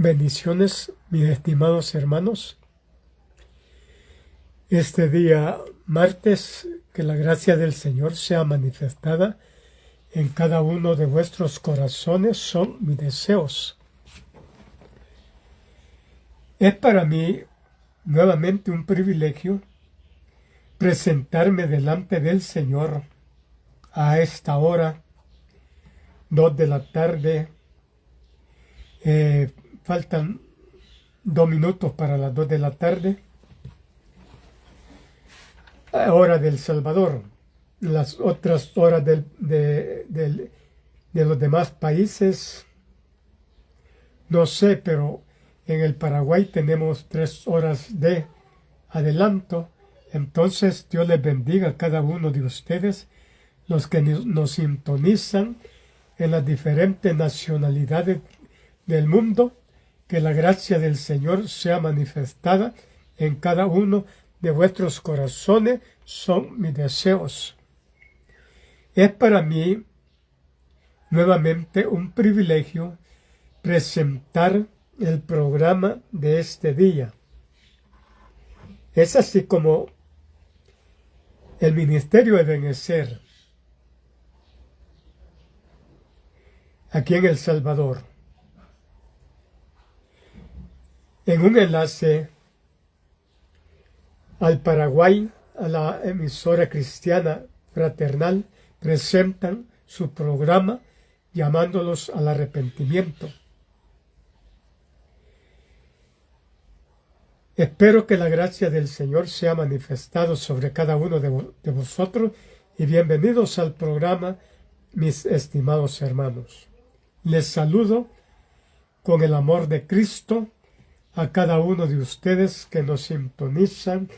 Bendiciones, mis estimados hermanos. Este día martes, que la gracia del Señor sea manifestada en cada uno de vuestros corazones son mis deseos. Es para mí nuevamente un privilegio presentarme delante del Señor a esta hora, 2 de la tarde. Faltan 2 minutos para las 2 de la tarde, hora del Salvador. Las otras horas de los demás países, no sé, pero en el Paraguay tenemos 3 horas de adelanto. Entonces, Dios les bendiga a cada uno de ustedes, los que nos sintonizan en las diferentes nacionalidades del mundo. Que la gracia del Señor sea manifestada en cada uno de vuestros corazones son mis deseos. Es para mí nuevamente un privilegio presentar el programa de este día. Es así como el Ministerio de Ebenecer aquí en El Salvador, en un enlace al Paraguay, a la emisora cristiana fraternal, presentan su programa llamándolos al arrepentimiento. Espero que la gracia del Señor sea manifestado sobre cada uno de vosotros y bienvenidos al programa, mis estimados hermanos. Les saludo con el amor de Cristo a cada uno de ustedes que nos sintonizan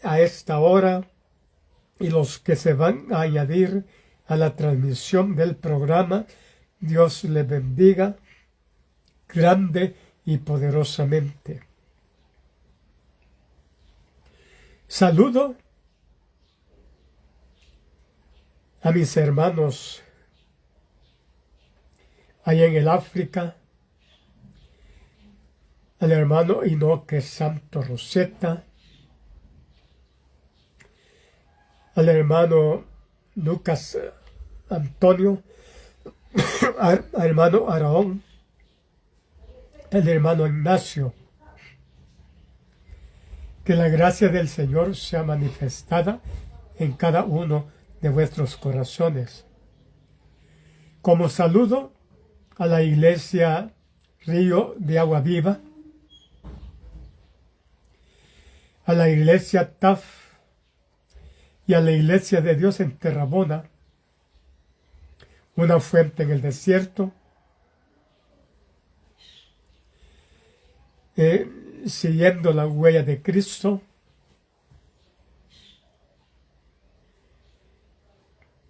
a esta hora y los que se van a añadir a la transmisión del programa. Dios les bendiga grande y poderosamente. Saludo a mis hermanos allá en el África, al hermano Inoque Santo Rosetta, al hermano Lucas Antonio, al hermano Araón, al hermano Ignacio. Que la gracia del Señor sea manifestada en cada uno de vuestros corazones. Como saludo a la iglesia Río de Agua Viva, a la iglesia TAF y a la iglesia de Dios en Terrabona, una fuente en el desierto, siguiendo la huella de Cristo.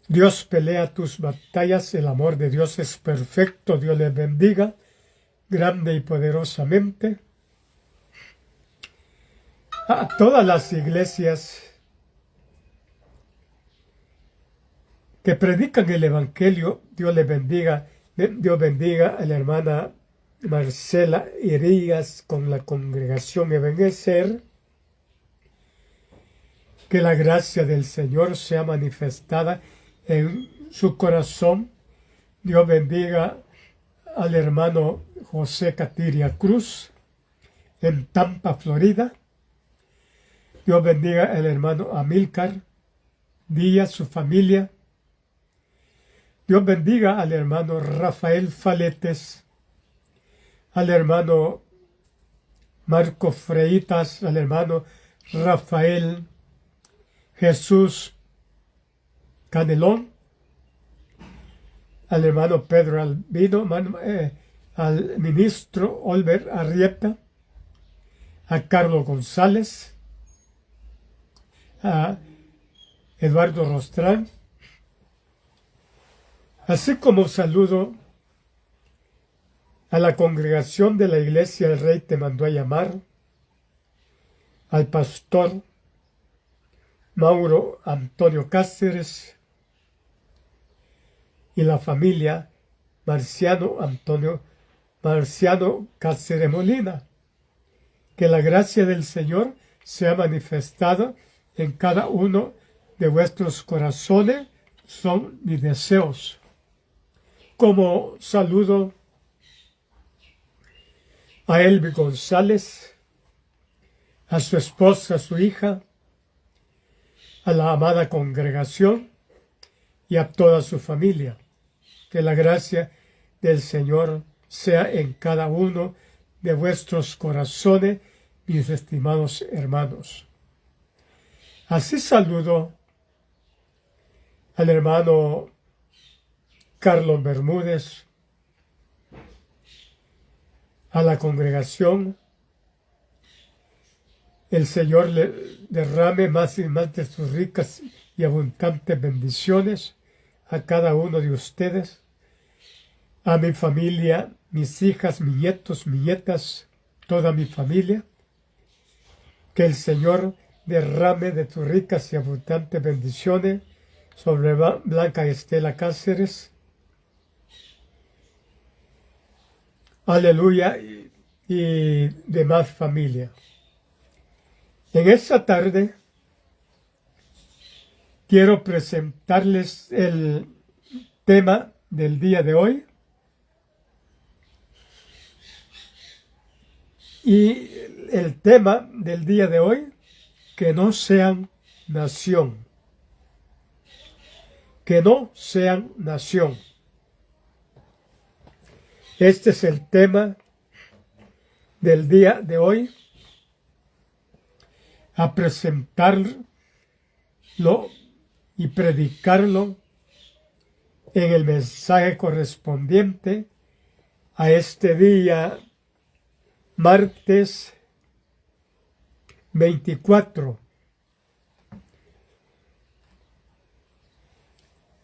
Dios pelea tus batallas, el amor de Dios es perfecto. Dios les bendiga grande y poderosamente. A todas las iglesias que predican el Evangelio, Dios les bendiga. Dios bendiga a la hermana Marcela Irías con la congregación Ebenecer. Que la gracia del Señor sea manifestada en su corazón. Dios bendiga al hermano José Catiria Cruz en Tampa, Florida. Dios bendiga al hermano Amílcar Díaz, su familia. Dios bendiga al hermano Rafael Faletes, al hermano Marco Freitas, al hermano Rafael Jesús Canelón, al hermano Pedro Albino, al ministro Olver Arrieta, a Carlos González, a Eduardo Rostrán, así como saludo a la congregación de la iglesia El Rey te mandó a llamar, al pastor Mauro Antonio Cáceres y la familia Marciano Antonio Marciano Cáceres Molina. Que la gracia del Señor sea manifestada en cada uno de vuestros corazones, son mis deseos. Como saludo a Elvi González, a su esposa, a su hija, a la amada congregación y a toda su familia. Que la gracia del Señor sea en cada uno de vuestros corazones, mis estimados hermanos. Así saludo al hermano Carlos Bermúdez, a la congregación. El Señor le derrame más y más de sus ricas y abundantes bendiciones a cada uno de ustedes, a mi familia, mis hijas, mis nietos, mis nietas, toda mi familia. Que el Señor derrame de tus ricas y abundantes bendiciones sobre Blanca Estela Cáceres. Aleluya, y demás familia. En esta tarde quiero presentarles el tema del día de hoy. Y el tema del día de hoy, que no sean nación. Que no sean nación. Este es el tema del día de hoy, a presentarlo y predicarlo en el mensaje correspondiente a este día, martes 24.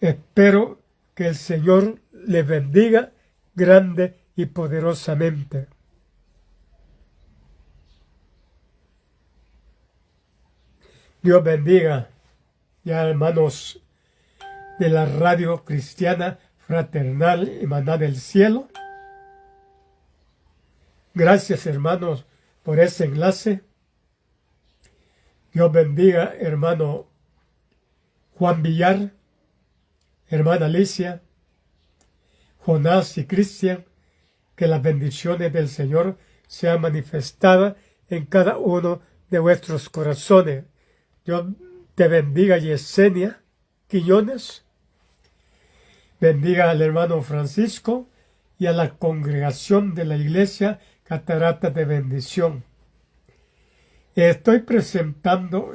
Espero que el Señor le bendiga grande y poderosamente. Dios bendiga ya hermanos de la radio cristiana fraternal y Maná del Cielo. Gracias hermanos por ese enlace. Dios bendiga hermano Juan Villar, hermana Alicia, Jonás y Cristian. Que las bendiciones del Señor sean manifestadas en cada uno de vuestros corazones. Dios te bendiga, Yesenia Quiñones. Bendiga al hermano Francisco y a la congregación de la iglesia Catarata de Bendición. Estoy presentando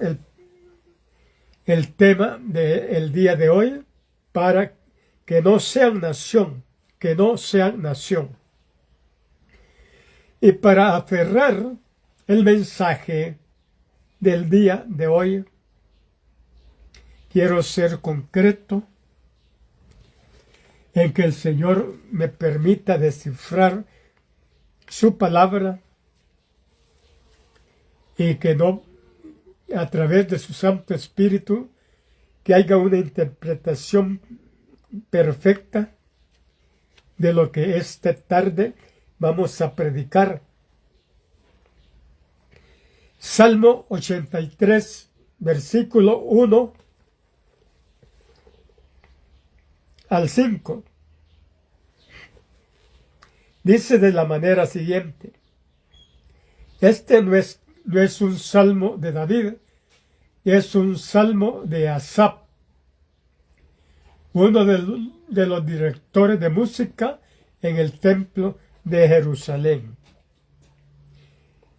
el tema del día de hoy para que no sean nación, que no sean nación. Y para aferrar el mensaje del día de hoy, quiero ser concreto en que el Señor me permita descifrar su palabra y que no, a través de su Santo Espíritu, que haya una interpretación perfecta de lo que esta tarde vamos a predicar. Salmo 83, versículo 1 al 5. Dice de la manera siguiente: este no es un salmo de David, es un salmo de Asaf, uno de los directores de música en el templo de Jerusalén.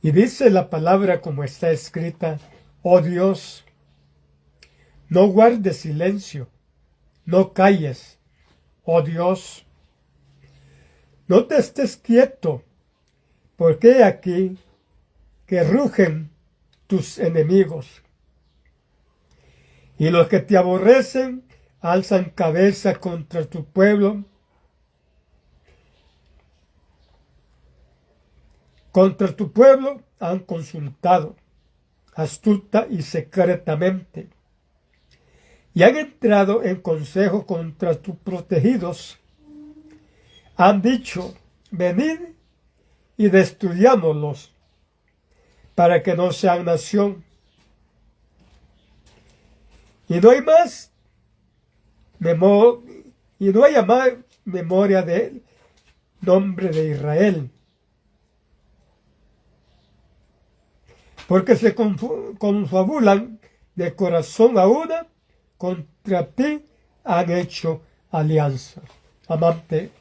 Y dice la palabra como está escrita: oh Dios, no guardes silencio, no calles, oh Dios, no te estés quieto, porque he aquí que rugen tus enemigos, y los que te aborrecen alzan cabeza contra tu pueblo. Contra tu pueblo han consultado, astuta y secretamente, y han entrado en consejo contra tus protegidos. Han dicho: venid y destruyámoslos para que no sean nación. Y no hay más memoria del nombre de Israel, porque se confabulan de corazón a una, contra ti han hecho alianza. Amante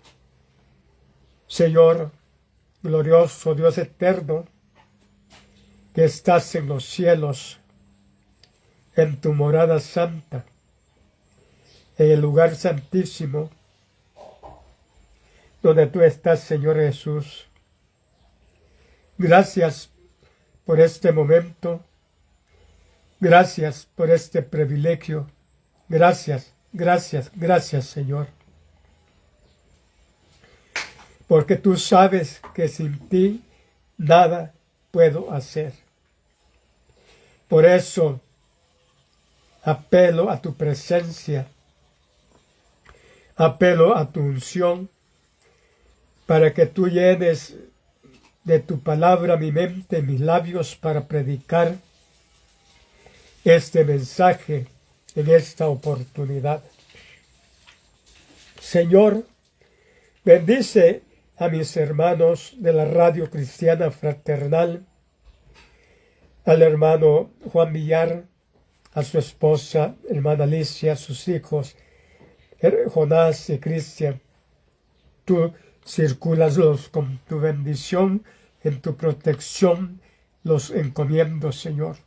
Señor, glorioso Dios eterno, que estás en los cielos, en tu morada santa, en el lugar santísimo, donde tú estás, Señor Jesús. Gracias por este momento. Gracias por este privilegio. Gracias, gracias, gracias, Señor. Porque tú sabes que sin ti nada puedo hacer. Por eso apelo a tu presencia, apelo a tu unción, para que tú llenes de tu palabra mi mente, mis labios, para predicar este mensaje en esta oportunidad. Señor, bendice a mis hermanos de la Radio Cristiana Fraternal, al hermano Juan Villar, a su esposa, hermana Alicia, a sus hijos, Jonás y Cristian. Tú circúlalos con tu bendición, en tu protección los encomiendo, Señor.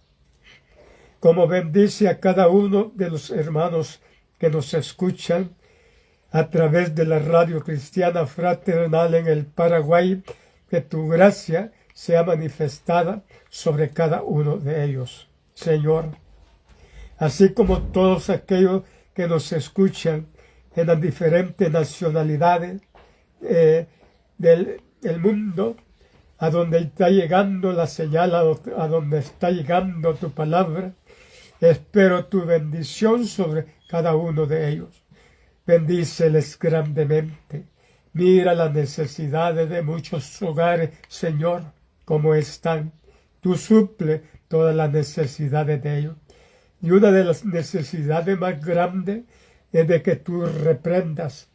Como bendice a cada uno de los hermanos que nos escuchan a través de la Radio Cristiana Fraternal en el Paraguay, que tu gracia sea manifestada sobre cada uno de ellos, Señor. Así como todos aquellos que nos escuchan en las diferentes nacionalidades del mundo, a donde está llegando la señal, a donde está llegando tu palabra, espero tu bendición sobre cada uno de ellos. Bendíceles grandemente. Mira las necesidades de muchos hogares, Señor, como están. Tú suple todas las necesidades de ellos. Y una de las necesidades más grandes es de que tú reprendas,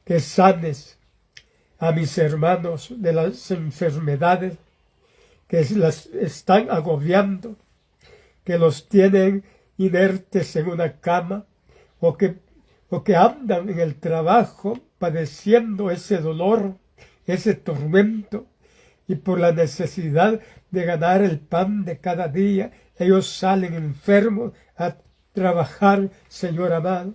que sanes a mis hermanos de las enfermedades que las están agobiando, que los tienen inertes en una cama, o que andan en el trabajo padeciendo ese dolor, ese tormento, y por la necesidad de ganar el pan de cada día, ellos salen enfermos a trabajar, Señor amado.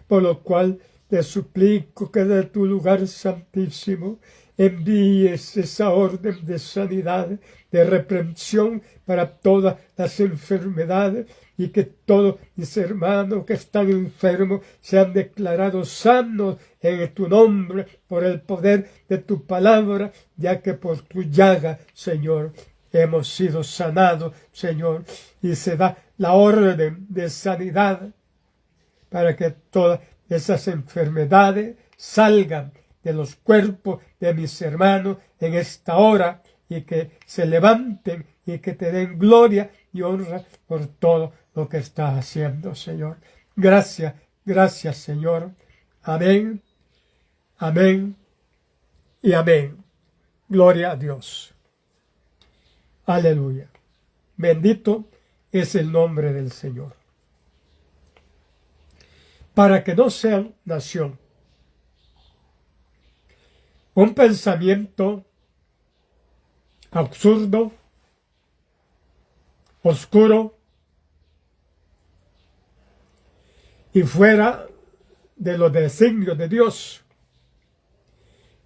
Por lo cual te suplico que de tu lugar santísimo envíes esa orden de sanidad, de reprensión para todas las enfermedades, y que todos mis hermanos que están enfermos sean declarados sanos en tu nombre, por el poder de tu palabra, ya que por tu llaga, Señor, hemos sido sanados, Señor, y se da la orden de sanidad para que todas esas enfermedades salgan de los cuerpos de mis hermanos en esta hora, y que se levanten y que te den gloria y honra por todo lo que estás haciendo, Señor. Gracias, gracias, Señor. Amén, amén y amén. Gloria a Dios. Aleluya. Bendito es el nombre del Señor. Para que no sean nación. Un pensamiento absurdo, oscuro y fuera de los designios de Dios,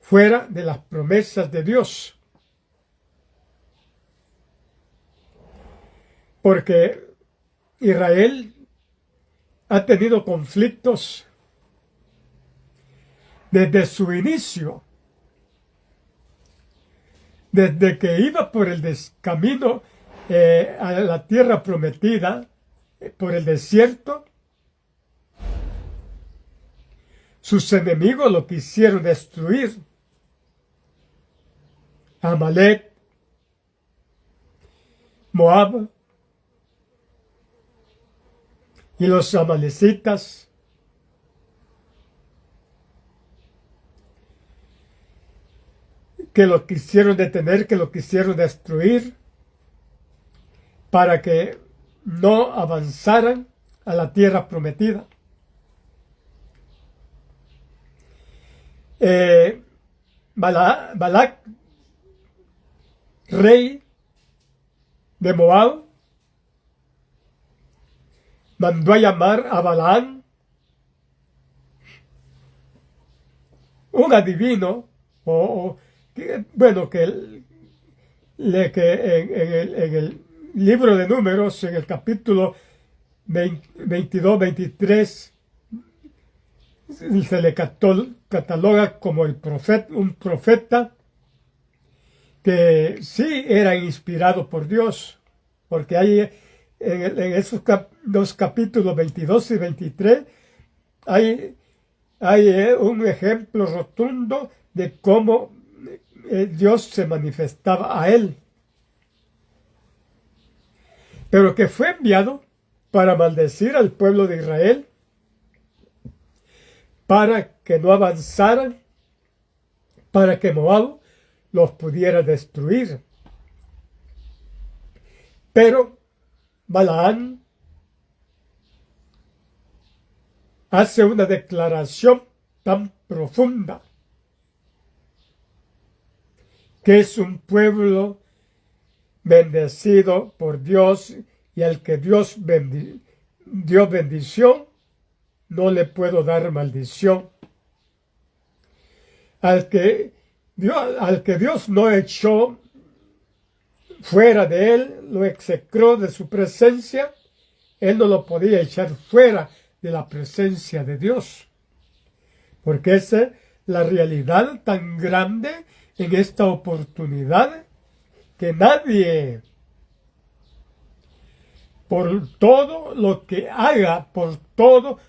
fuera de las promesas de Dios. Porque Israel ha tenido conflictos desde su inicio, desde que iba por el camino a la tierra prometida, por el desierto. Sus enemigos lo quisieron destruir. Amalek, Moab y los amalecitas, que lo quisieron detener, que lo quisieron destruir, para que no avanzaran a la tierra prometida. Balac, rey de Moab, mandó a llamar a Balaam, un adivino, que en el libro de Números, en el capítulo 22-23, se le cataloga como un profeta que sí era inspirado por Dios, porque hay en esos dos capítulos 22 y 23 hay un ejemplo rotundo de cómo Dios se manifestaba a él, pero que fue enviado para maldecir al pueblo de Israel, para que no avanzaran, para que Moab los pudiera destruir. Pero Balaam hace una declaración tan profunda, que es un pueblo bendecido por Dios, y al que Dios dio bendición, no le puedo dar maldición. Al que Dios no echó fuera de él, lo execró de su presencia, él no lo podía echar fuera de la presencia de Dios. Porque esa es la realidad tan grande en esta oportunidad, que nadie, por todo lo que haga, por todo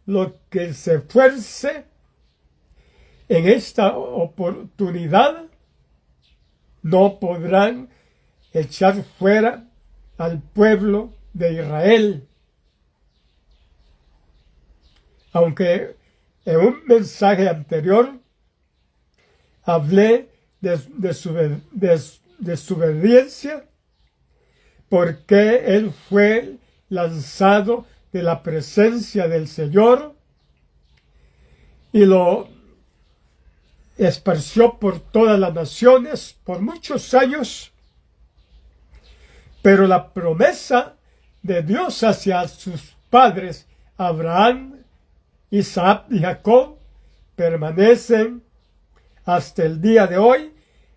lo que se esfuerce en esta oportunidad, no podrán echar fuera al pueblo de Israel. Aunque en un mensaje anterior hablé de su obediencia, porque él fue lanzado de la presencia del Señor y lo esparció por todas las naciones por muchos años. Pero la promesa de Dios hacia sus padres, Abraham, Isaac y Jacob, permanecen hasta el día de hoy,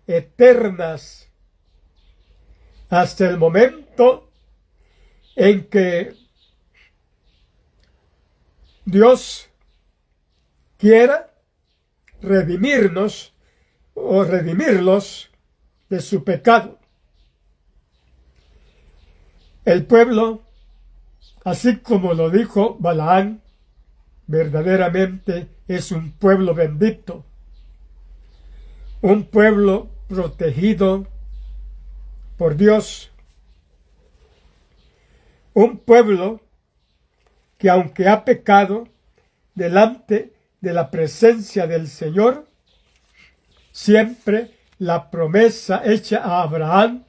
eternas, hasta el momento en que Dios quiera redimirnos o redimirlos de su pecado. El pueblo, así como lo dijo Balaam, verdaderamente es un pueblo bendito, un pueblo protegido por Dios, un pueblo que, aunque ha pecado delante de la presencia del Señor, siempre la promesa hecha a Abraham,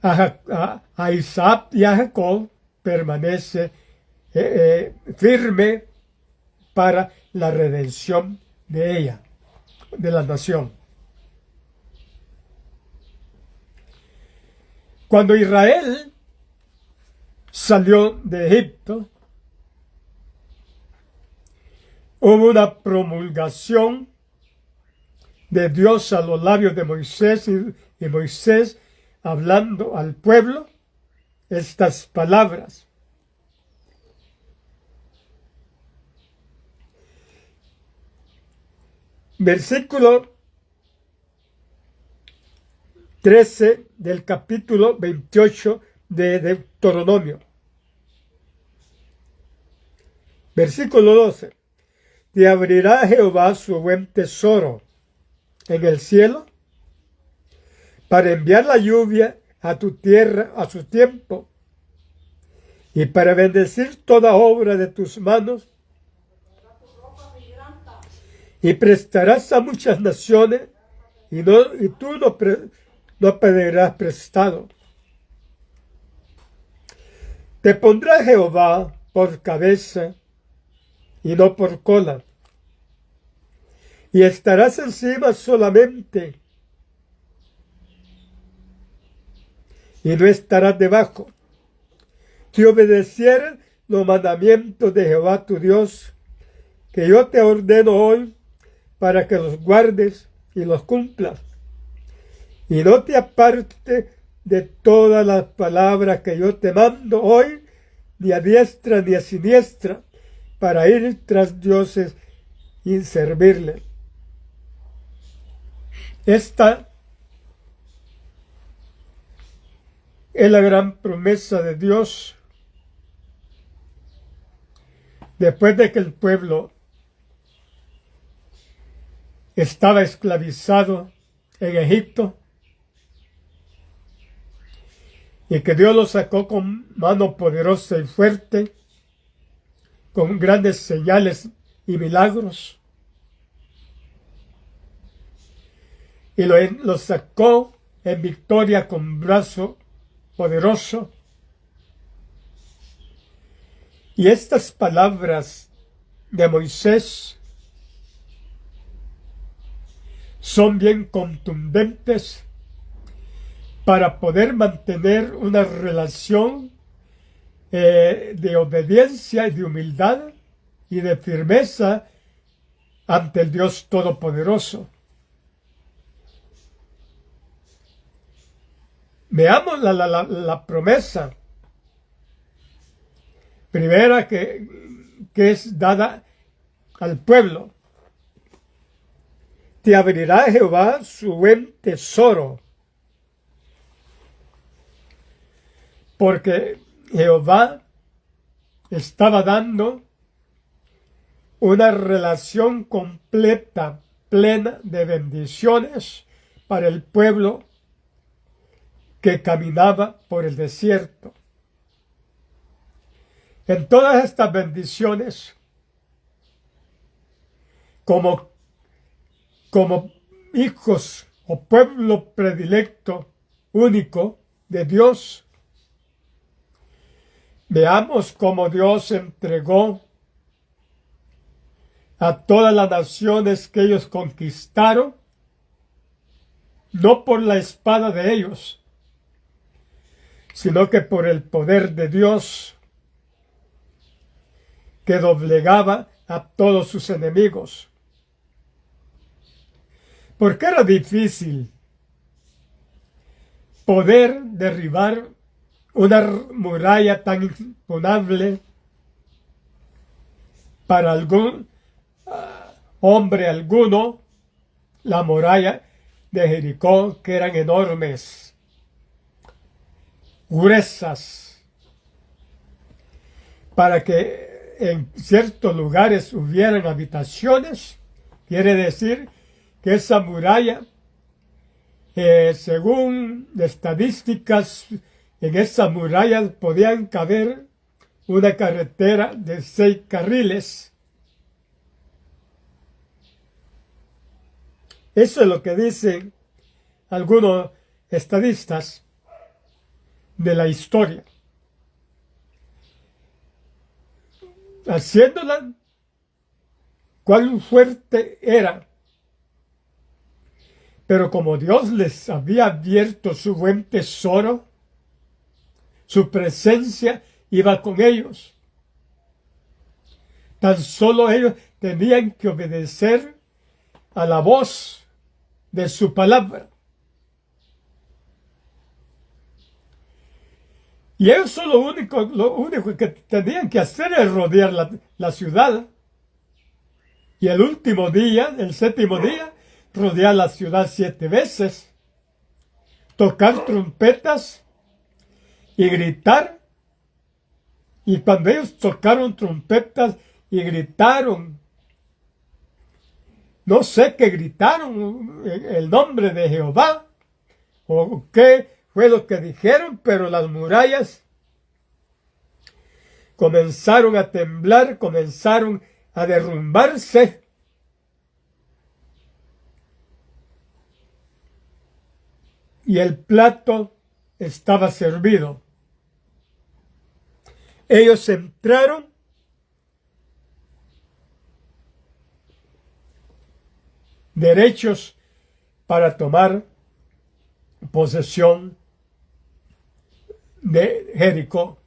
a Isaac y a Jacob permanece firme para la redención de ella, de la nación. Cuando Israel salió de Egipto, hubo una promulgación de Dios a los labios de Moisés, y Moisés hablando al pueblo estas palabras. Versículo 13 del capítulo 28 de Deuteronomio. Versículo 12. Te abrirá Jehová su buen tesoro en el cielo para enviar la lluvia a tu tierra a su tiempo y para bendecir toda obra de tus manos, y prestarás a muchas naciones y tú no pedirás prestado. Te pondrá Jehová por cabeza y no por cola, y estarás encima solamente y no estarás debajo. Si obedecieres los mandamientos de Jehová tu Dios, que yo te ordeno hoy, para que los guardes y los cumplas, y no te apartes de todas las palabras que yo te mando hoy, ni a diestra ni a siniestra, para ir tras dioses y servirle. Esta es la gran promesa de Dios después de que el pueblo estaba esclavizado en Egipto y que Dios lo sacó con mano poderosa y fuerte, con grandes señales y milagros, y lo sacó en victoria con brazo poderoso. Y estas palabras de Moisés son bien contundentes para poder mantener una relación de obediencia y de humildad y de firmeza ante el Dios Todopoderoso. Veamos la promesa primera que es dada al pueblo. Te abrirá Jehová su buen tesoro, porque Jehová estaba dando una relación completa, plena de bendiciones para el pueblo que caminaba por el desierto. En todas estas bendiciones, como hijos o pueblo predilecto único de Dios, veamos cómo Dios entregó a todas las naciones que ellos conquistaron, no por la espada de ellos, sino que por el poder de Dios, que doblegaba a todos sus enemigos. Porque era difícil poder derribar una muralla tan imponable para algún hombre alguno, la muralla de Jericó, que eran enormes, gruesas, para que en ciertos lugares hubieran habitaciones. Quiere decir que esa muralla, según estadísticas, en esa muralla podían caber una carretera de 6 carriles. Eso es lo que dicen algunos estadistas de la historia. Haciéndola cuán fuerte era. Pero como Dios les había abierto su buen tesoro, su presencia iba con ellos. Tan solo ellos tenían que obedecer a la voz de su palabra. Y eso lo único que tenían que hacer es rodear la ciudad. Y el último día, el 7º día, rodear la ciudad 7 veces. Tocar trompetas y gritar. Y cuando ellos tocaron trompetas y gritaron No sé qué gritaron el nombre de Jehová o qué fue lo que dijeron, pero las murallas comenzaron a temblar, comenzaron a derrumbarse. Y el plato estaba servido. Ellos entraron derechos para tomar posesión de Jericó.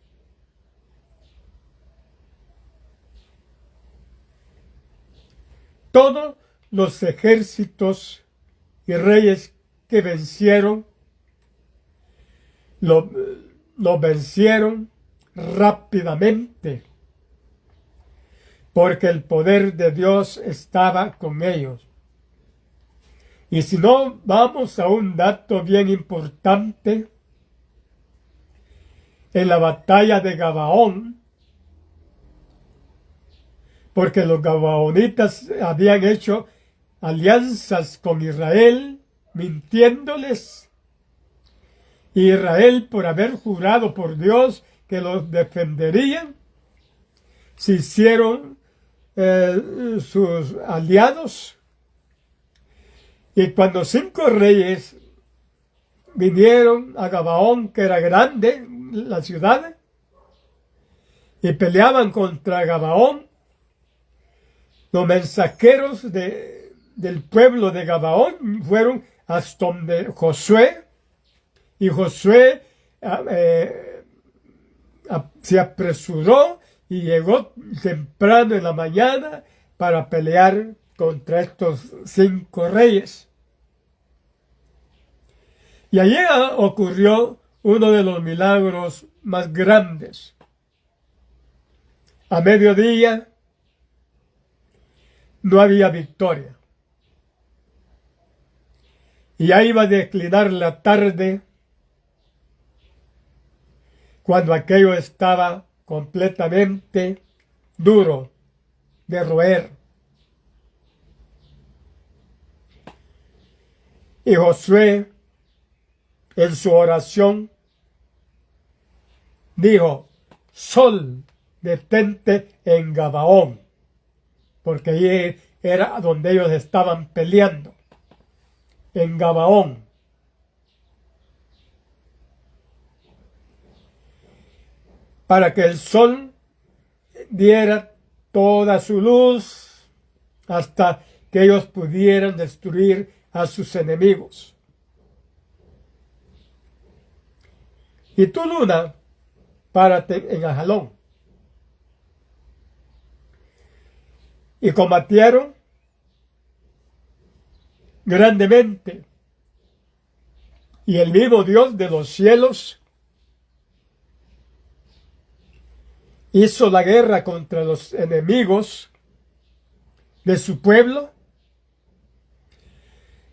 Todos los ejércitos y reyes que vencieron, lo vencieron rápidamente, porque el poder de Dios estaba con ellos. Y si no, vamos a un dato bien importante. En la batalla de Gabaón, porque los gabaonitas habían hecho alianzas con Israel, mintiéndoles. Israel, por haber jurado por Dios que los defenderían, se hicieron sus aliados. Y cuando 5 reyes vinieron a Gabaón, que era grande la ciudad, y peleaban contra Gabaón, los mensajeros del pueblo de Gabaón fueron hasta donde Josué, y Josué se apresuró y llegó temprano en la mañana para pelear contra estos 5 reyes. Y allí ocurrió uno de los milagros más grandes. A mediodía no había victoria. Y ya iba a declinar la tarde cuando aquello estaba completamente duro de roer. Y Josué, en su oración, dijo: Sol, detente en Gabaón, porque allí era donde ellos estaban peleando, en Gabaón. Para que el sol diera toda su luz hasta que ellos pudieran destruir a sus enemigos. Y tú, luna, párate en Ajalón. Y combatieron grandemente. Y el mismo Dios de los cielos hizo la guerra contra los enemigos de su pueblo,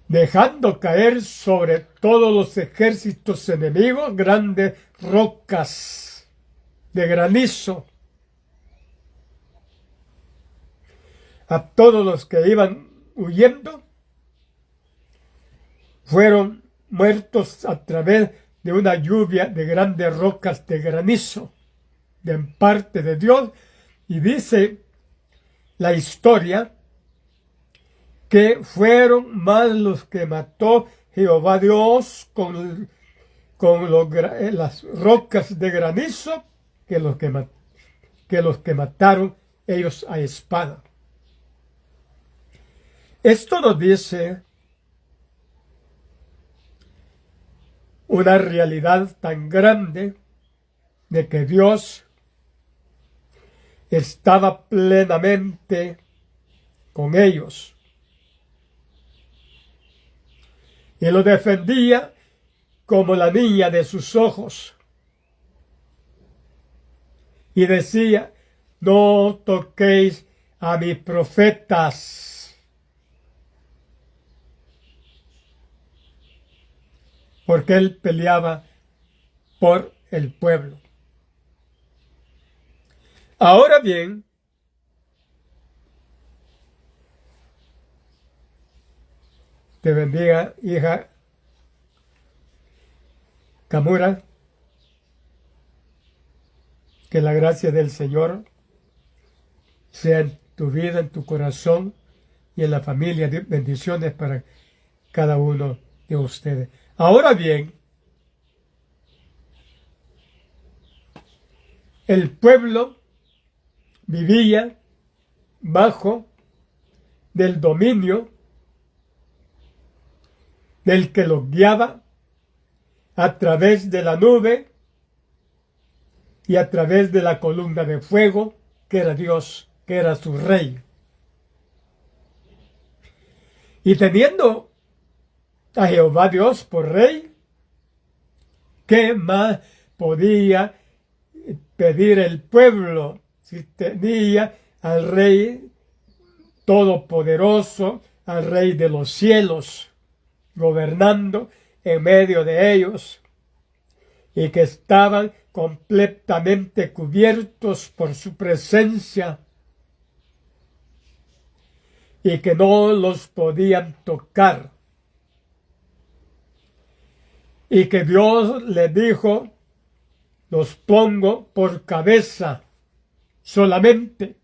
dejando caer sobre todos los ejércitos enemigos grandes rocas de granizo. A todos los que iban huyendo fueron muertos a través de una lluvia de grandes rocas de granizo de parte de Dios. Y dice la historia que fueron más los que mató Jehová Dios con las rocas de granizo que los que mataron ellos a espada. Esto nos dice una realidad tan grande de que Dios estaba plenamente con ellos y lo defendía como la niña de sus ojos, y decía: no toquéis a mis profetas, porque él peleaba por el pueblo. Ahora bien, Te bendiga, hija Kamura. Que la gracia del Señor sea en tu vida, en tu corazón y en la familia. Bendiciones para cada uno de ustedes. Ahora bien, el pueblo vivía bajo del dominio del que los guiaba a través de la nube y a través de la columna de fuego, que era Dios, que era su rey. Y teniendo a Jehová Dios por rey, ¿qué más podía pedir el pueblo si tenía al rey todopoderoso, al rey de los cielos, gobernando en medio de ellos, y que estaban completamente cubiertos por su presencia y que no los podían tocar? Y que Dios le dijo: los pongo por cabeza solamente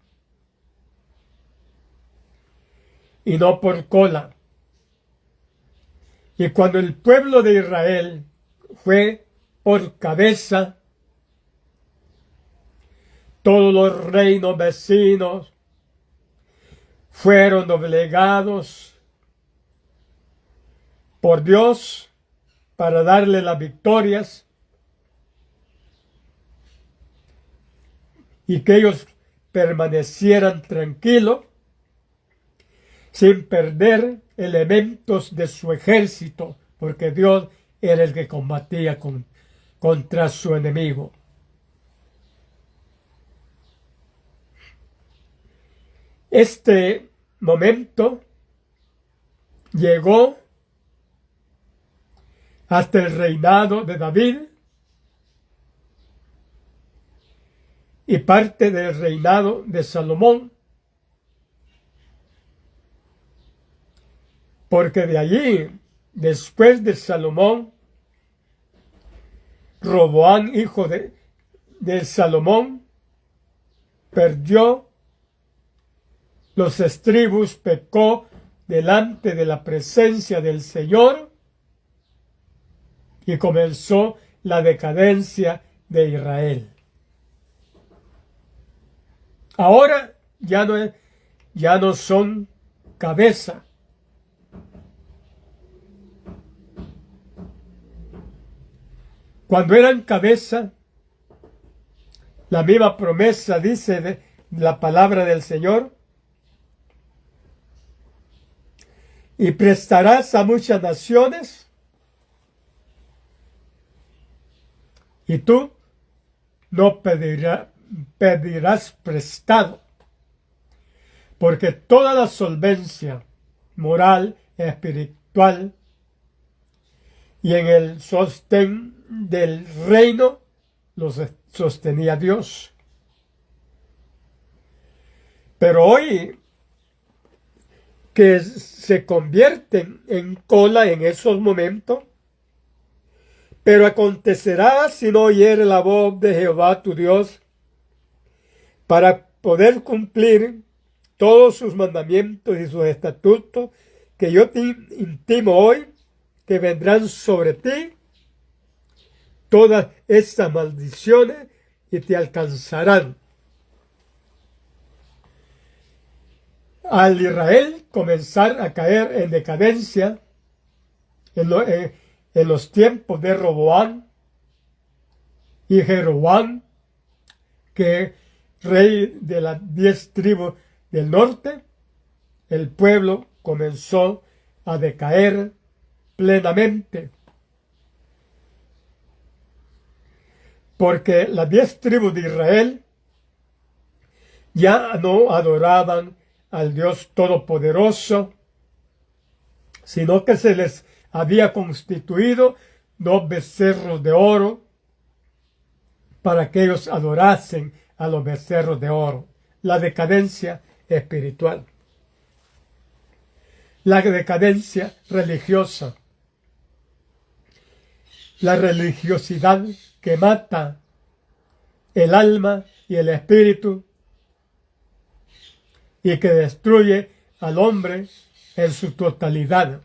y no por cola. Y cuando el pueblo de Israel fue por cabeza, todos los reinos vecinos fueron doblegados por Dios para darle las victorias, y que ellos permanecieran tranquilos sin perder elementos de su ejército, porque Dios era el que combatía contra su enemigo. Este momento llegó hasta el reinado de David y parte del reinado de Salomón, porque de allí, después de Salomón, Roboam, hijo de Salomón, perdió los estribos, pecó delante de la presencia del Señor y comenzó la decadencia de Israel. Ahora ya no son cabeza. Cuando eran cabeza, la misma promesa dice de la palabra del Señor: y prestarás a muchas naciones, y tú no pedirás prestado, porque toda la solvencia moral, espiritual y en el sostén del reino los sostenía Dios. Pero hoy, que se convierten en cola en esos momentos, pero acontecerá si no oyere la voz de Jehová tu Dios, para poder cumplir todos sus mandamientos y sus estatutos que yo te intimo hoy, que vendrán sobre ti todas estas maldiciones y te alcanzarán. Al Israel comenzar a caer en decadencia en los tiempos de Roboam y Jeroboam, que rey de las 10 tribus del norte, el pueblo comenzó a decaer plenamente, porque las 10 tribus de Israel ya no adoraban al Dios Todopoderoso, sino que se les había constituido 2 becerros de oro para que ellos adorasen a los becerros de oro. La decadencia espiritual. la decadencia religiosa, la religiosidad que mata el alma y el espíritu y que destruye al hombre en su totalidad.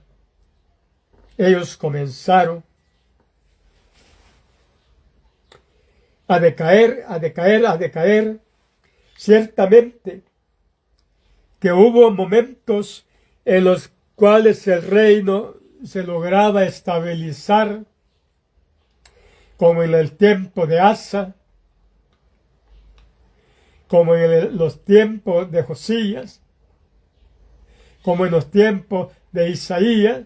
Ellos comenzaron a decaer, a decaer, a decaer. Ciertamente que hubo momentos en los cuales el reino se lograba estabilizar, como en el tiempo de Asa, como en los tiempos de Josías, como en los tiempos de Isaías,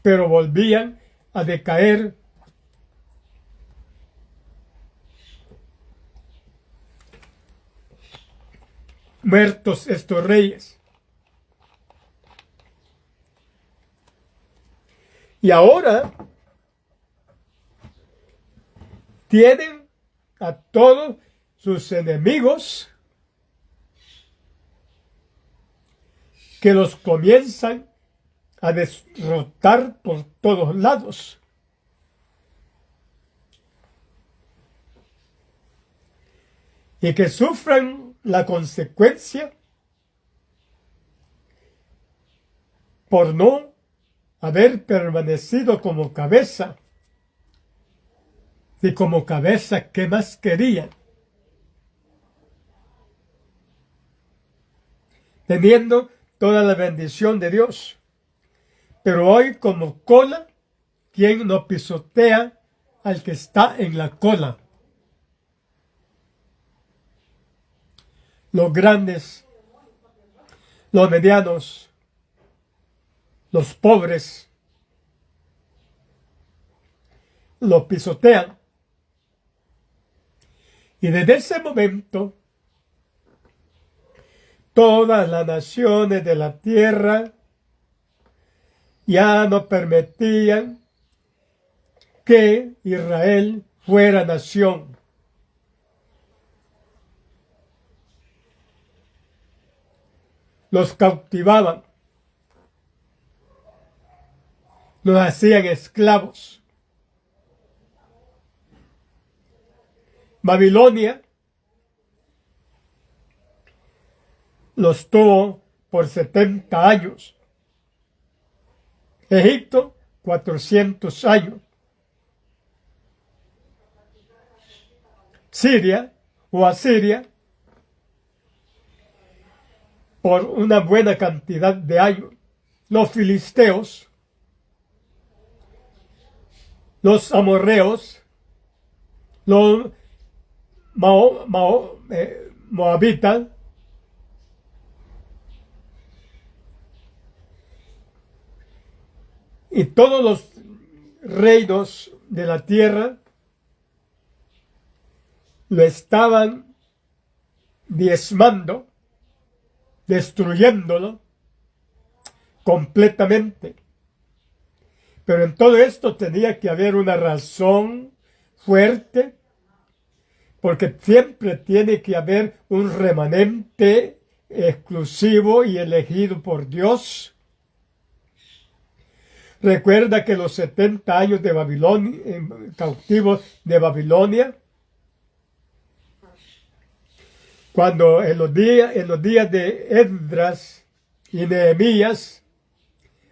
pero volvían a decaer. Muertos estos reyes. Y ahora tienen a todos sus enemigos que los comienzan a derrotar por todos lados. Y que sufran la consecuencia por no haber permanecido como cabeza. Y como cabeza, ¿qué más querían? Teniendo toda la bendición de Dios. Pero hoy como cola, ¿quién no pisotea al que está en la cola? Los grandes, los medianos, los pobres, los pisotean. Y desde ese momento, todas las naciones de la tierra ya no permitían que Israel fuera nación. Los cautivaban, los hacían esclavos. Babilonia los tuvo por 70 años. Egipto, 400 años. Siria o Asiria, por una buena cantidad de años. Los filisteos, los amorreos, los moabitas, y todos los reinos de la tierra lo estaban diezmando, destruyéndolo completamente. Pero en todo esto tenía que haber una razón fuerte, porque siempre tiene que haber un remanente exclusivo y elegido por Dios. Recuerda que los 70 años de Babilonia, cautivos de Babilonia, cuando en los días de Esdras y Nehemías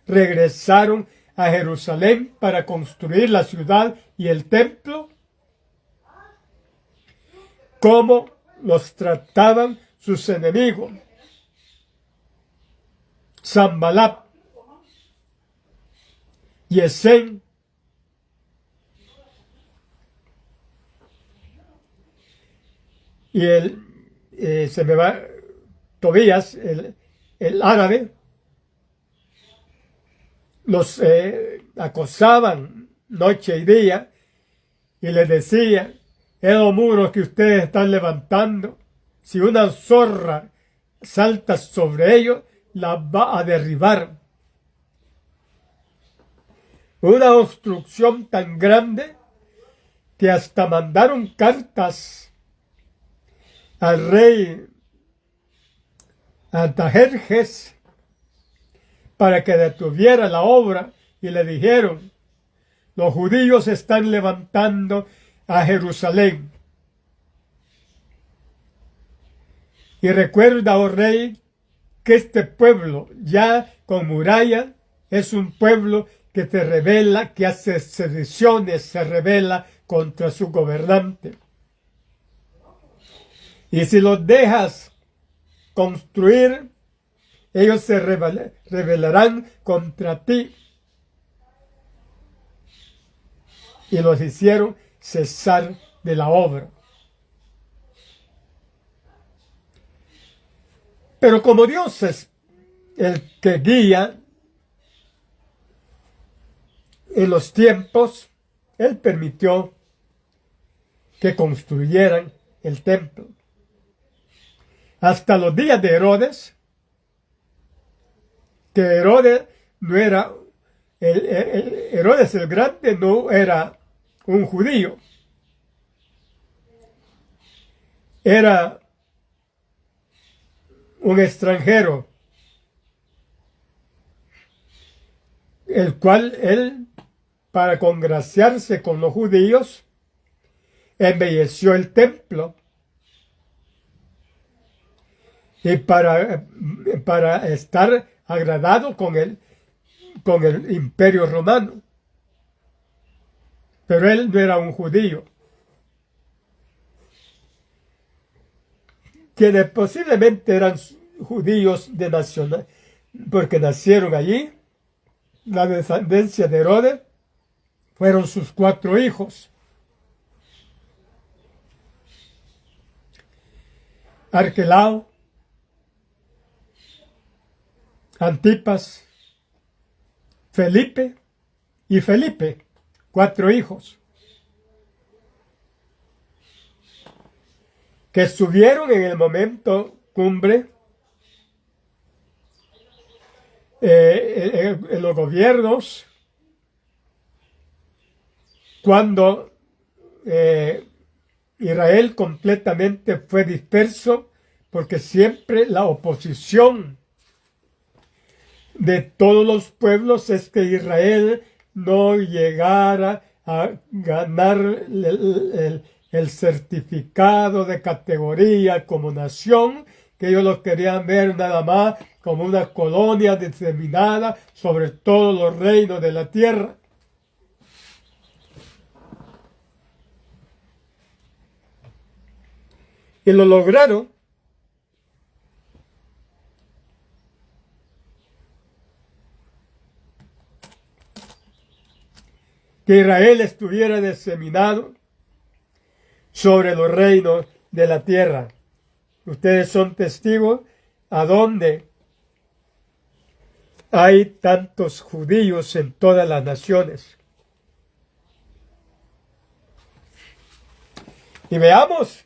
regresaron a Jerusalén para construir la ciudad y el templo, cómo los trataban sus enemigos. Sanballat, Gesem, y se me va Tobías, el árabe, los acosaban noche y día y les decía: esos muros que ustedes están levantando, si una zorra salta sobre ellos, la va a derribar. Una obstrucción tan grande que hasta mandaron cartas al rey Artajerjes para que detuviera la obra, y le dijeron: los judíos están levantando a Jerusalén. Y recuerda, oh rey, que este pueblo, ya con muralla, es un pueblo que te revela, que hace sediciones, se rebela contra su gobernante. Y si los dejas construir, ellos se rebelarán contra ti. Y los hicieron cesar de la obra. Pero como Dios es el que guía en los tiempos, Él permitió que construyeran el templo. Hasta los días de Herodes, que Herodes no era, Herodes el Grande no era un judío, era un extranjero, el cual él, para congraciarse con los judíos, embelleció el templo, y para estar agradado con el imperio romano. Pero él no era un judío. Quienes posiblemente eran judíos de nacional, porque nacieron allí, la descendencia de Herodes, fueron sus 4 hijos. Arquelao, Antipas, Felipe y Felipe, 4 hijos, que estuvieron en el momento cumbre en los gobiernos, cuando Israel completamente fue disperso, porque siempre la oposición de todos los pueblos es que Israel no llegara a ganar el certificado de categoría como nación, que ellos lo querían ver nada más como una colonia diseminada sobre todos los reinos de la tierra. Y lo lograron. Que Israel estuviera diseminado sobre los reinos de la tierra. Ustedes son testigos a donde hay tantos judíos en todas las naciones. Y veamos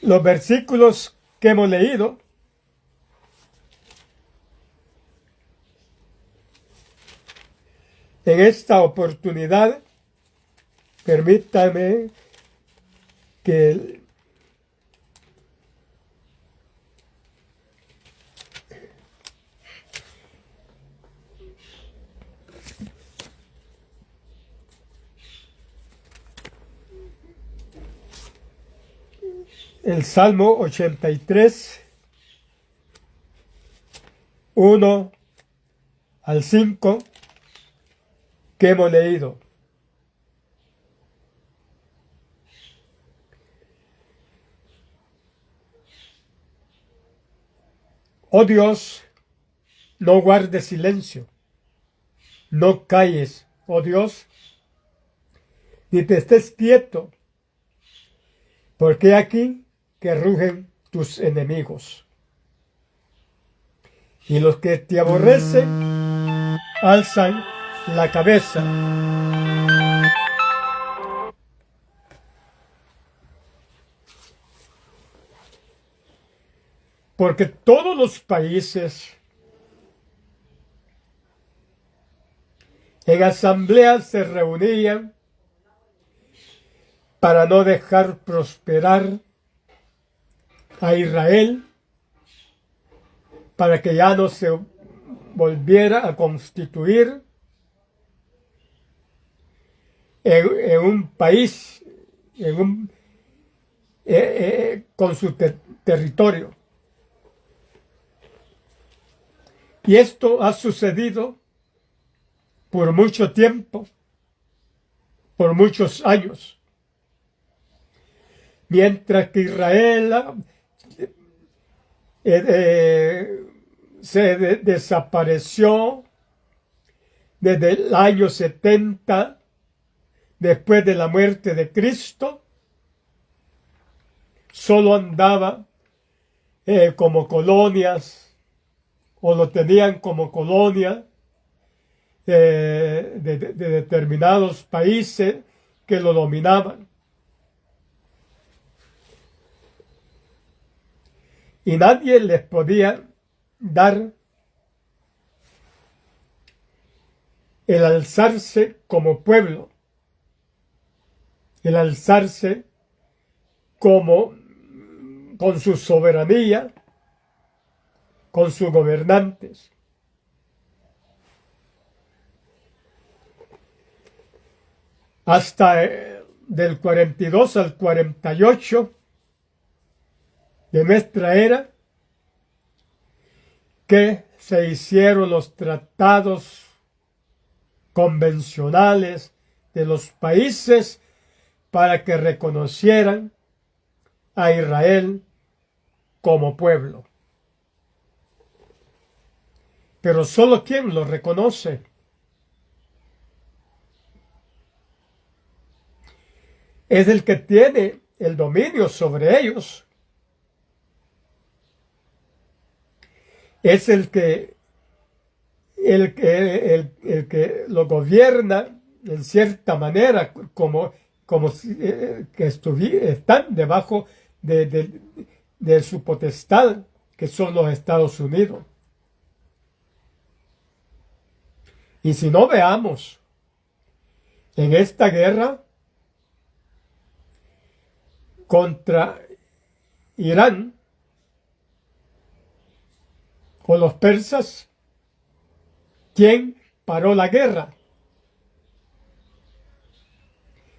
los versículos que hemos leído. En esta oportunidad, permítame que el Salmo 83, 1 al 5, que hemos leído. Oh Dios, no guardes silencio, no calles, oh Dios, ni te estés quieto, porque aquí que rugen tus enemigos. Y los que te aborrecen alzan la cabeza. Porque todos los países en asambleas se reunían para no dejar prosperar a Israel para que ya no se volviera a constituir en un país con su territorio. Y esto ha sucedido por mucho tiempo, por muchos años. Mientras que Israel se desapareció desde el año 70 después de la muerte de Cristo, solo andaba como colonias, o lo tenían como colonia de determinados países que lo dominaban. Y nadie les podía dar el alzarse como pueblo, el alzarse con su soberanía, con sus gobernantes. Hasta del 42 al 48 de nuestra era, que se hicieron los tratados convencionales de los países para que reconocieran a Israel como pueblo. Pero solo quien lo reconoce. Es el que tiene el dominio sobre ellos. Es el que lo gobierna en cierta manera, como si, que están debajo de su potestad, que son los Estados Unidos. Y si no, veamos, en esta guerra contra Irán o los persas, ¿quién paró la guerra?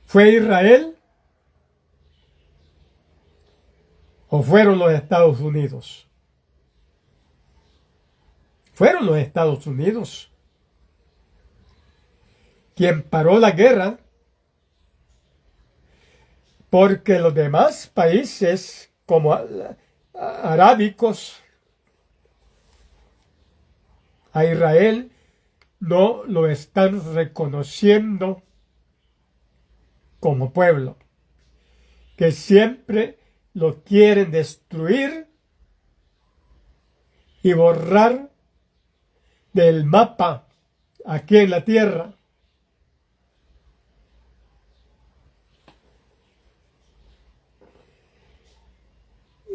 ¿Fue Israel o fueron los Estados Unidos? Fueron los Estados Unidos quien paró la guerra, porque los demás países como arábicos a Israel no lo están reconociendo como pueblo, que siempre lo quieren destruir y borrar del mapa aquí en la tierra.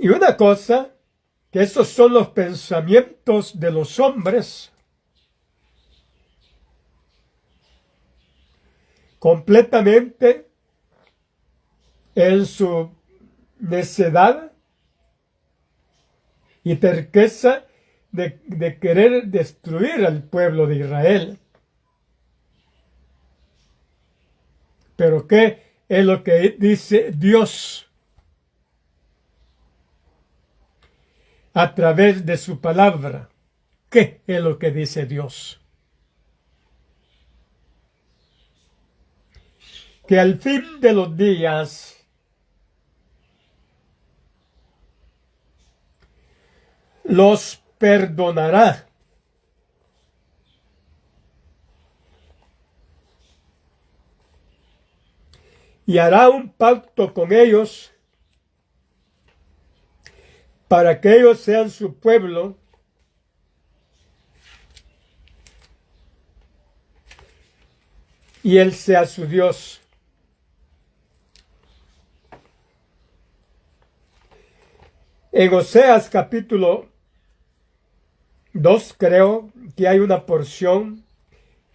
Y una cosa, que esos son los pensamientos de los hombres, completamente en su necedad y terqueza de querer destruir al pueblo de Israel. Pero ¿qué es lo que dice Dios a través de su palabra? ¿Qué es lo que dice Dios? Que al fin de los días los perdonará y hará un pacto con ellos para que ellos sean su pueblo y Él sea su Dios. En Oseas capítulo 2 creo que hay una porción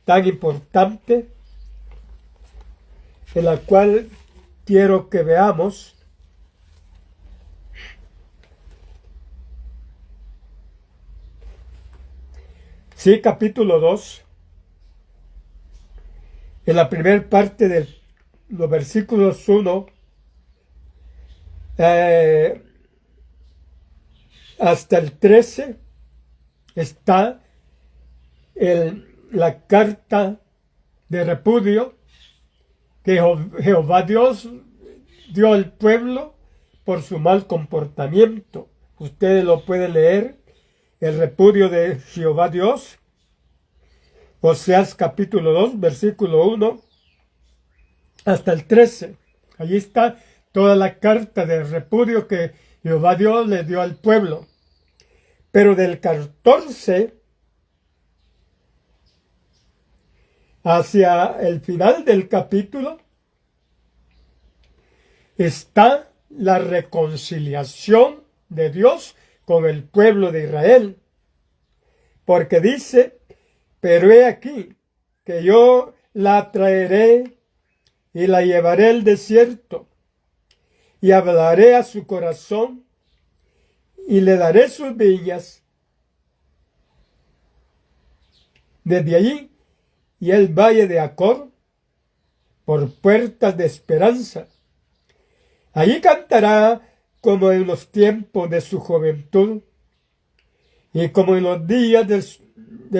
tan importante en la cual quiero que veamos. Sí, capítulo 2, en la primera parte de los versículos 1 hasta el 13 está la carta de repudio que Jehová Dios dio al pueblo por su mal comportamiento. Ustedes lo pueden leer, el repudio de Jehová Dios, Oseas capítulo 2, versículo 1 hasta el 13. Allí está toda la carta de repudio que Jehová Dios le dio al pueblo. Pero del 14 hacia el final del capítulo está la reconciliación de Dios con el pueblo de Israel. Porque dice, pero he aquí que yo la traeré y la llevaré al desierto y hablaré a su corazón y le daré sus viñas. Desde allí y el valle de Acor por puertas de esperanza. Allí cantará como en los tiempos de su juventud y como en los días de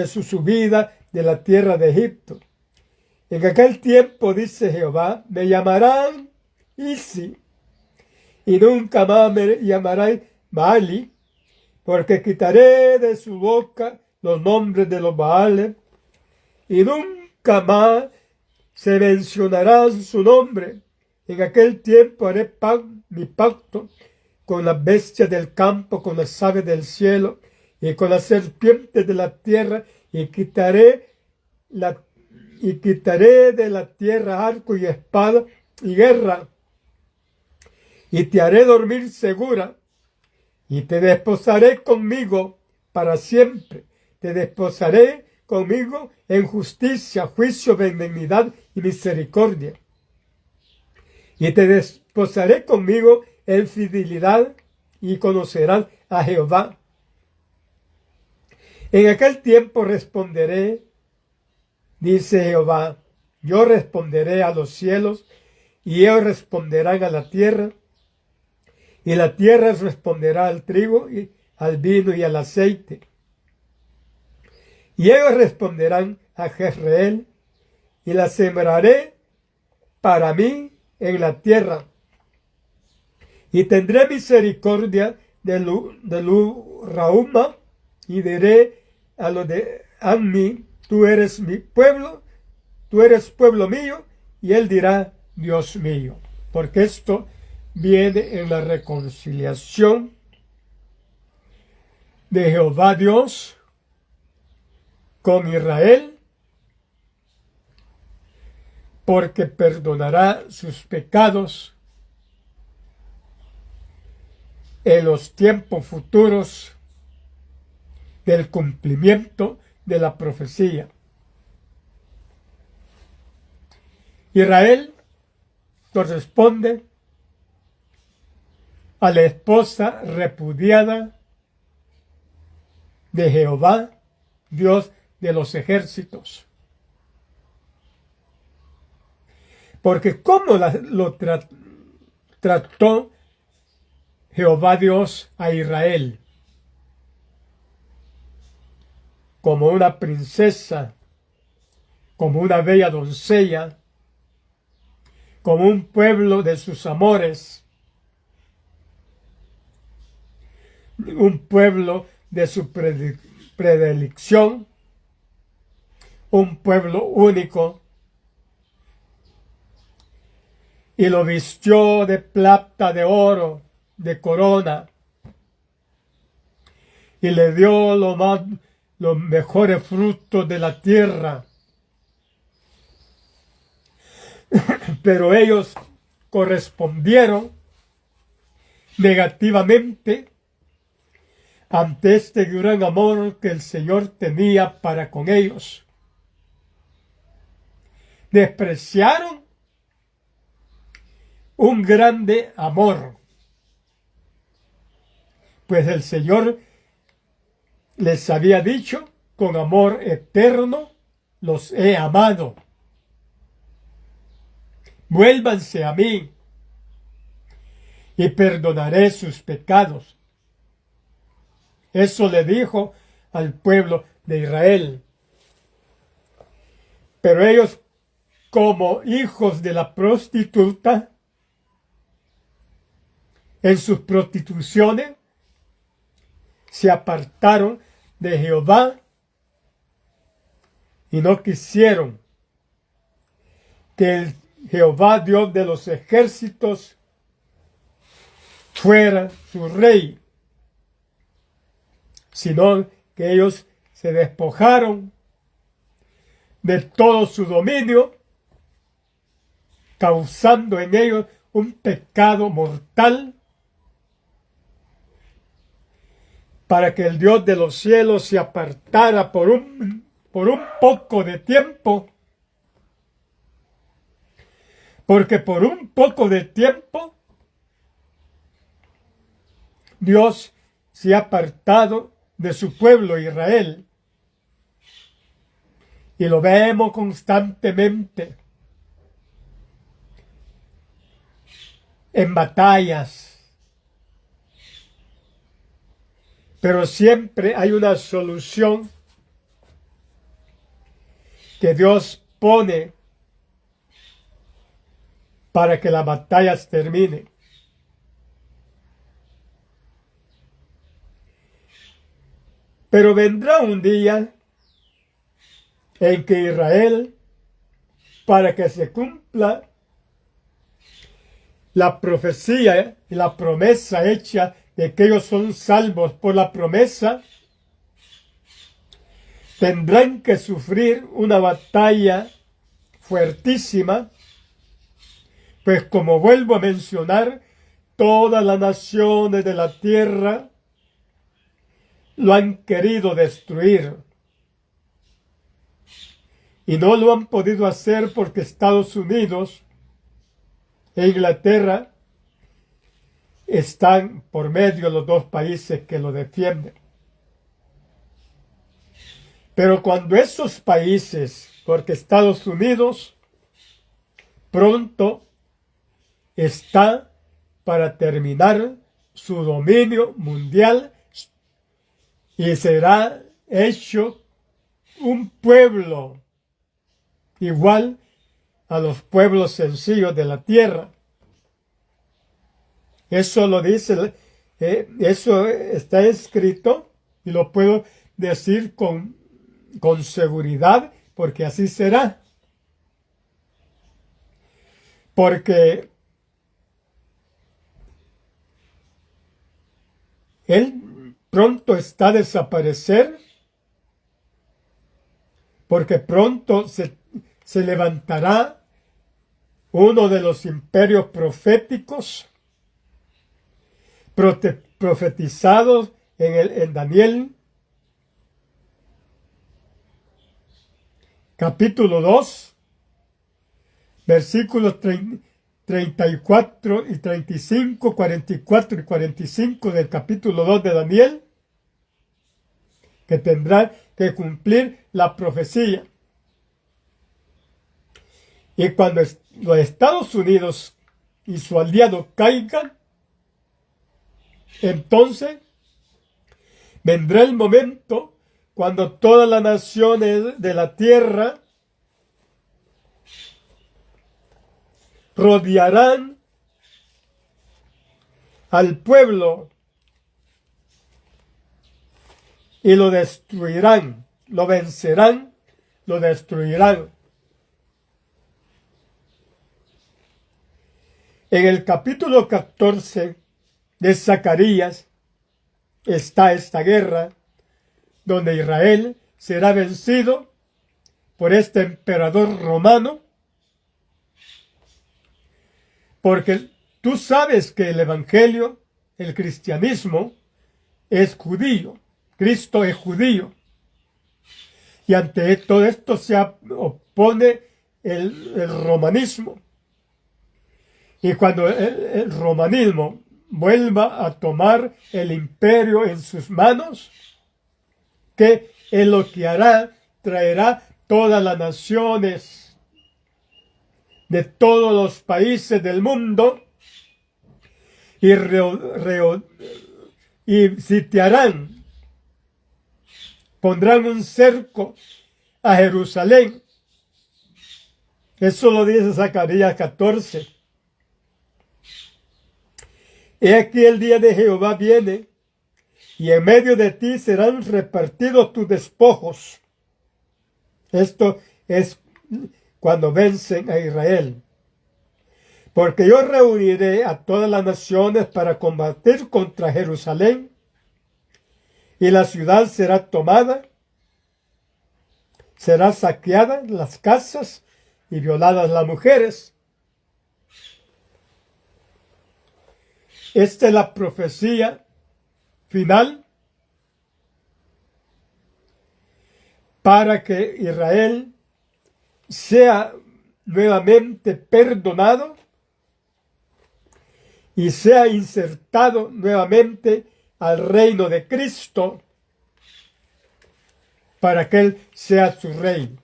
su subida de la tierra de Egipto. En aquel tiempo, dice Jehová, me llamarán Isi, y nunca más me llamarán Baali, porque quitaré de su boca los nombres de los Baales, y nunca más se mencionará su nombre. En aquel tiempo haré mi pacto con las bestias del campo, con las aves del cielo, y con las serpientes de la tierra, y quitaré de la tierra arco y espada y guerra, y te haré dormir segura, y te desposaré conmigo para siempre. Te desposaré conmigo en justicia, juicio, benignidad y misericordia. Y te desposaré conmigo en fidelidad, y conocerás a Jehová. En aquel tiempo responderé, dice Jehová, yo responderé a los cielos, y ellos responderán a la tierra, y la tierra responderá al trigo, y al vino y al aceite. Y ellos responderán a Jezreel, y la sembraré para mí en la tierra. Y tendré misericordia de Rauma, y diré a los de Ammi, tú eres mi pueblo, tú eres pueblo mío, y él dirá, Dios mío. Porque esto viene en la reconciliación de Jehová Dios con Israel, porque perdonará sus pecados en los tiempos futuros del cumplimiento de la profecía. Israel corresponde a la esposa repudiada de Jehová, Dios de los ejércitos. Porque ¿cómo lo trató Jehová Dios a Israel? Como una princesa, como una bella doncella, como un pueblo de sus amores, un pueblo de su predilección, un pueblo único, y lo vistió de plata, de oro, de corona, y le dio los mejores frutos de la tierra. Pero ellos correspondieron negativamente ante este gran amor que el Señor tenía para con ellos. Despreciaron un grande amor, pues el Señor les había dicho con amor eterno los he amado. Vuélvanse a mí y perdonaré sus pecados. Eso le dijo al pueblo de Israel. Pero ellos, como hijos de la prostituta, en sus prostituciones, se apartaron de Jehová y no quisieron que el Jehová, Dios de los ejércitos, fuera su rey, sino que ellos se despojaron de todo su dominio, causando en ellos un pecado mortal, para que el Dios de los cielos se apartara por un poco de tiempo, porque por un poco de tiempo Dios se ha apartado de su pueblo Israel. Y lo vemos constantemente en batallas. Pero siempre hay una solución que Dios pone para que las batallas terminen. Pero vendrá un día en que Israel, para que se cumpla la profecía y la promesa hecha de que ellos son salvos por la promesa, tendrán que sufrir una batalla fuertísima, pues como vuelvo a mencionar, todas las naciones de la tierra lo han querido destruir. Y no lo han podido hacer porque Estados Unidos e Inglaterra están por medio de los dos países que lo defienden. Pero cuando esos países, porque Estados Unidos pronto está para terminar su dominio mundial y será hecho un pueblo igual a los pueblos sencillos de la tierra. Eso lo dice, eso está escrito y lo puedo decir con seguridad, porque así será. Porque Él pronto está a desaparecer, porque pronto se levantará uno de los imperios proféticos profetizados en Daniel, capítulo 2, versículos 34 y 35, 44 y 45 del capítulo 2 de Daniel, que tendrá que cumplir la profecía. Y cuando los Estados Unidos y su aliado caigan, entonces vendrá el momento cuando todas las naciones de la tierra rodearán al pueblo y lo destruirán, lo vencerán, lo destruirán. En el capítulo 14 de Zacarías está esta guerra donde Israel será vencido por este emperador romano, porque tú sabes que el evangelio, el cristianismo, es judío. Cristo es judío. Y ante todo esto se opone el romanismo. Y cuando el romanismo vuelva a tomar el imperio en sus manos, que Él lo que hará, traerá todas las naciones de todos los países del mundo y sitiarán, pondrán un cerco a Jerusalén. Eso lo dice Zacarías 14. He aquí el día de Jehová viene, y en medio de ti serán repartidos tus despojos. Esto es cuando vencen a Israel. Porque yo reuniré a todas las naciones para combatir contra Jerusalén, y la ciudad será tomada, será saqueada las casas y violadas las mujeres. Esta es la profecía final para que Israel sea nuevamente perdonado y sea insertado nuevamente al reino de Cristo, para que Él sea su rey.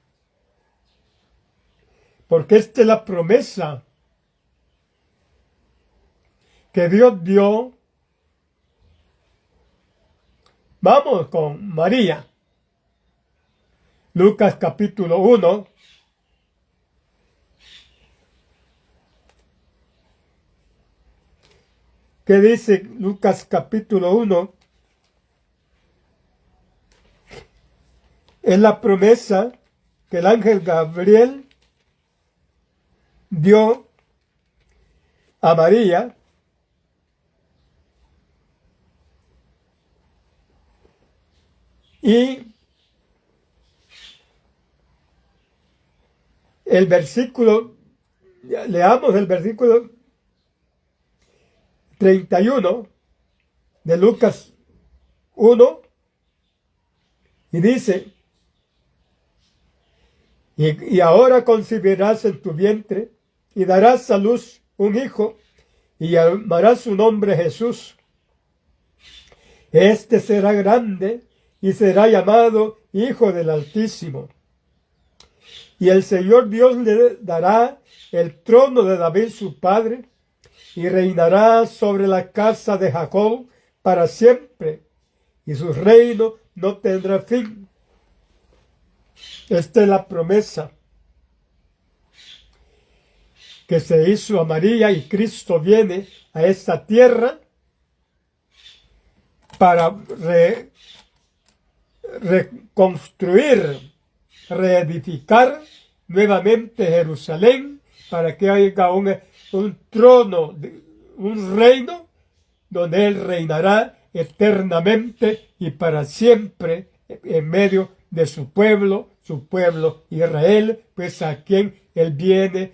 Porque esta es la promesa que Dios dio. Vamos con María. Lucas capítulo 1. ¿Qué dice Lucas capítulo 1? Es la promesa que el ángel Gabriel dio a María y el versículo, leamos el versículo 31 de Lucas 1 y dice: y ahora concebirás en tu vientre y darás a luz un hijo y llamarás su nombre Jesús. Este será grande y será llamado Hijo del Altísimo. Y el Señor Dios le dará el trono de David su padre, y reinará sobre la casa de Jacob para siempre, y su reino no tendrá fin. Esta es la promesa que se hizo a María, y Cristo viene a esta tierra para reconstruir, reedificar nuevamente Jerusalén, para que haya un trono, un reino, donde Él reinará eternamente y para siempre en medio de su pueblo Israel, pues a quien Él viene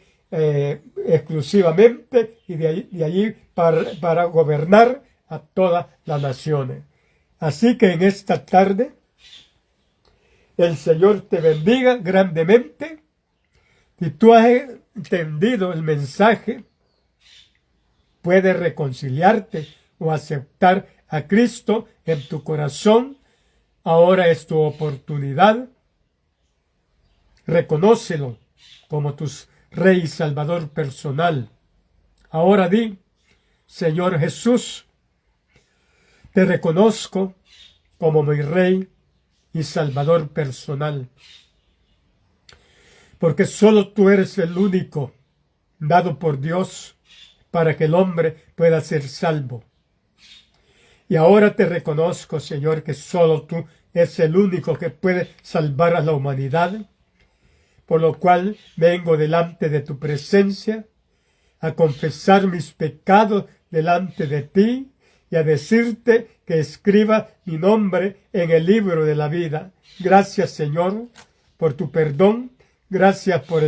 exclusivamente, y de allí para gobernar a todas las naciones. Así que en esta tarde el Señor te bendiga grandemente. Si tú has entendido el mensaje, puedes reconciliarte o aceptar a Cristo en tu corazón. Ahora es tu oportunidad. Reconócelo como tu Rey y Salvador personal. Ahora di: Señor Jesús, te reconozco como mi Rey y Salvador personal, porque solo tú eres el único dado por Dios para que el hombre pueda ser salvo. Y ahora te reconozco, Señor, que solo tú eres el único que puede salvar a la humanidad, por lo cual vengo delante de tu presencia a confesar mis pecados delante de ti y a decirte que escriba mi nombre en el libro de la vida. Gracias, Señor, por tu perdón. Gracias por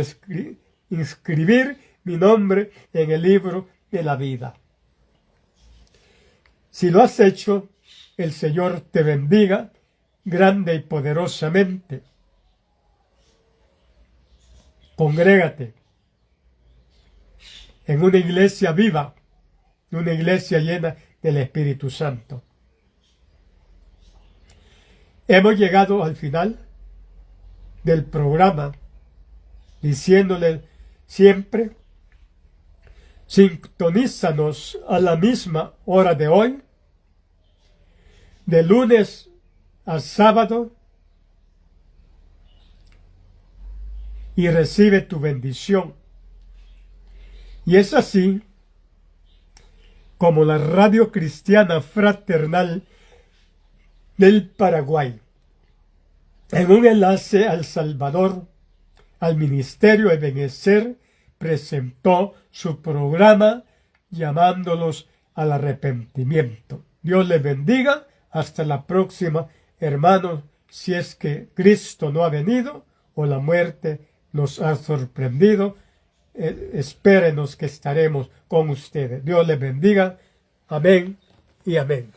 inscribir mi nombre en el libro de la vida. Si lo has hecho, el Señor te bendiga grande y poderosamente. Congrégate en una iglesia viva, una iglesia llena del Espíritu Santo. Hemos llegado al final del programa diciéndole siempre, sintonízanos a la misma hora de hoy, de lunes a sábado, y recibe tu bendición. Y es así como la Radio Cristiana Fraternal del Paraguay, en un enlace al Salvador, al Ministerio Ebenezer, presentó su programa llamándolos al arrepentimiento. Dios les bendiga. Hasta la próxima, hermanos, si es que Cristo no ha venido o la muerte nos ha sorprendido. Espérenos que estaremos con ustedes. Dios les bendiga. Amén y amén.